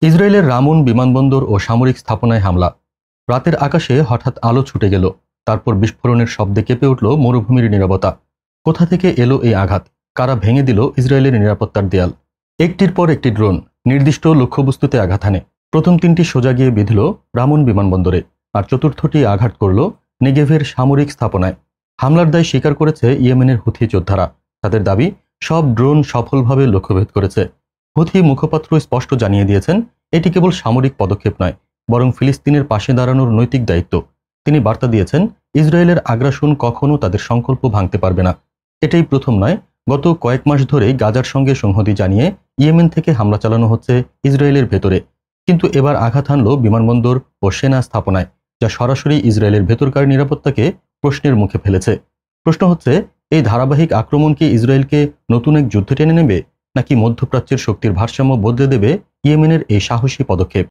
ইসরায়েলের রামুন বিমানবন্দর ও সামরিক স্থাপনায় হামলা। রাতের আকাশে হঠাৎ আলো ছুটে গেল, তারপর বিস্ফোরণের শব্দে কেঁপে উঠল মরুভূমির নীরবতা। কোথা থেকে এলো এই আঘাত? কারা ভেঙে দিল ইসরায়েলের নিরাপত্তার দেয়াল? একটির পর একটি ড্রোন নির্দিষ্ট লক্ষ্যবস্তুতে আঘাত হানে। প্রথম তিনটি সোজা গিয়ে বিঁধল রামুন বিমানবন্দরে, আর চতুর্থটি আঘাত করল নেগেভের সামরিক স্থাপনায়। হামলার দায় স্বীকার করেছে ইয়েমেনের হুথি যোদ্ধারা। তাদের দাবি, সব ড্রোন সফলভাবে লক্ষ্যভেদ করেছে। হুথি মুখপাত্র স্পষ্ট জানিয়ে দিয়েছেন, এটি কেবল সামরিক পদক্ষেপ নয়, বরং ফিলিস্তিনের পাশে দাঁড়ানোর নৈতিক দায়িত্ব। তিনি বার্তা দিয়েছেন, ইসরায়েলের আগ্রাসন কখনো তাদের সংকল্প ভাঙতে পারবে না। এটাই প্রথম নয়, গত কয়েক মাস ধরেই গাজার সঙ্গে সংহতি জানিয়ে ইয়েমেন থেকে হামলা চালানো হচ্ছে ইসরায়েলের ভেতরে। কিন্তু এবার আঘাত হানল বিমানবন্দর ও সেনা স্থাপনায়, যা সরাসরি ইসরায়েলের ভেতরকার নিরাপত্তাকে প্রশ্নের মুখে ফেলেছে। প্রশ্ন হচ্ছে, এই ধারাবাহিক আক্রমণ কি ইসরায়েলকে নতুন এক যুদ্ধে টেনে নেবে, নাকি মধ্যপ্রাচ্যের শক্তির ভারসাম্য বদলে দেবে ইয়েমেনের এই সাহসী পদক্ষেপ?